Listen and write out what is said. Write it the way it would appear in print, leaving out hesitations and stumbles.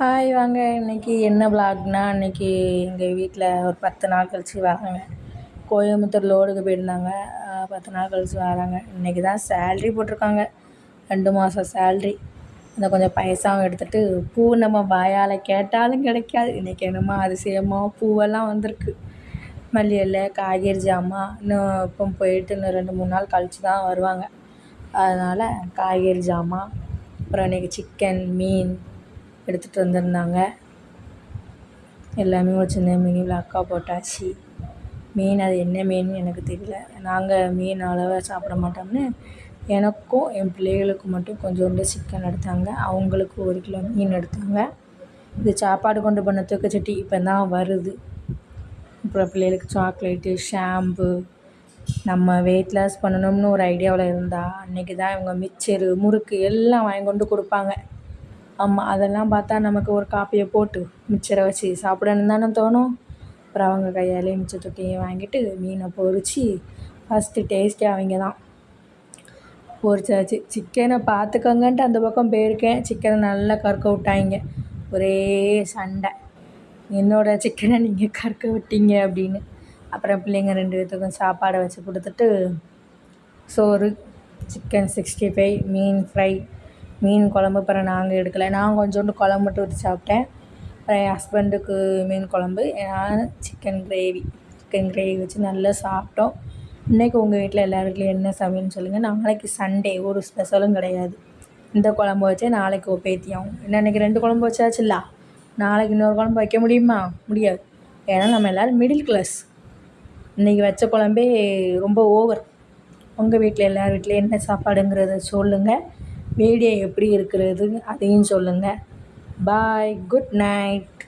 Hi வாங்க. இன்றைக்கி என்ன விளாக்னா, இன்றைக்கி எங்கள் வீட்டில் ஒரு 10 நாள் கழிச்சு வராங்க. கோயம்புத்தூர் லோடுக்கு போயிருந்தாங்க. 10 நாள் கழிச்சு வராங்க. இன்றைக்கி தான் சேல்ரி போட்டிருக்காங்க. 2 மாதம் சேல்ரி. அந்த கொஞ்சம் பைசாவும் எடுத்துகிட்டு பூ நம்ம வாயால் கேட்டாலும் கிடைக்காது. இன்றைக்கி என்னமோ அதிசயமாக பூவெல்லாம் வந்திருக்கு. மல்லி இலை, காய்கறி ஜாமான். இன்னும் இப்போ போயிட்டு இன்னும் 2-3 நாள் கழிச்சு தான் வருவாங்க. அதனால் காய்கறி ஜாமான், அப்புறம் இன்றைக்கி சிக்கன், மீன் எடுத்துகிட்டு வந்திருந்தாங்க. எல்லாமே ஒரு சின்ன மினி விளாக்காக போட்டாச்சு. மீன் அது என்ன மீன் எனக்கு தெரியல. நாங்கள் மீன் அளவாக சாப்பிட மாட்டோம்னு எனக்கும் என் பிள்ளைகளுக்கு மட்டும் கொஞ்சோண்டு சிக்கன் எடுத்தாங்க. அவங்களுக்கு 1 கிலோ மீன் எடுத்தாங்க. இது சாப்பாடு கொண்டு போன தூக்குச்சட்டி இப்போ தான் வருது. அப்புறம் பிள்ளைகளுக்கு சாக்லேட்டு, ஷாம்பு. நம்ம வெயிட் லாஸ் பண்ணணும்னு ஒரு ஐடியாவில் இருந்தால் அன்றைக்கி தான் இவங்க மிச்சரு, முறுக்கு எல்லாம் வாங்கி கொண்டு கொடுப்பாங்க. ஆமாம், அதெல்லாம் பார்த்தா நமக்கு ஒரு காப்பியை போட்டு மிச்சரை வச்சு சாப்பிடணும் தானே தோணும். அப்புறம் அவங்க கையாலே மிச்ச தொட்டியை வாங்கிட்டு மீனை பொரித்து ஃபஸ்ட்டு டேஸ்ட்டே அவங்க தான் பொரிச்சாச்சு. சிக்கனை பார்த்துக்கோங்கன்ட்டு அந்த பக்கம் போயிருக்கேன். சிக்கனை நல்லா கறக்க விட்டாங்க. ஒரே சண்டை, என்னோடய சிக்கனை நீங்கள் கறக்க விட்டீங்க அப்படின்னு. அப்புறம் பிள்ளைங்க 2 பேர்த்துக்கும் சாப்பாடை வச்சு கொடுத்துட்டு சோறு, சிக்கன் 65, மீன் ஃப்ரை, மீன் குழம்பு. அப்புறம் நாங்கள் எடுக்கலை. நான் கொஞ்சோண்டு குழம்பு மட்டும் ஊற்றி சாப்பிட்டேன். அப்புறம் என் ஹஸ்பண்டுக்கு மீன் குழம்பு, நான் சிக்கன் கிரேவி வச்சு நல்லா சாப்பிட்டோம். இன்றைக்கி உங்கள் வீட்டில் எல்லா வீட்லையும் என்ன சமையல்னு சொல்லுங்கள். நாளைக்கு சண்டே, ஒரு ஸ்பெஷலும் கிடையாது. இந்த குழம்பு வச்சே நாளைக்கு ஒப்பேத்தியாகும். ஏன்னா இன்றைக்கி 2 குழம்பு வச்சாச்சுல்ல, நாளைக்கு இன்னொரு குழம்பு வைக்க முடியுமா? முடியாது. ஏன்னா நம்ம எல்லோரும் மிடில் கிளாஸ். இன்றைக்கி வச்ச குழம்பே ரொம்ப ஓவர். உங்கள் வீட்டில் எல்லார் வீட்லையும் என்ன சாப்பாடுங்கிறத சொல்லுங்கள். வீடியோ எப்படி இருக்கிறது அதையும் சொல்லுங்கள். பாய், குட் நைட்.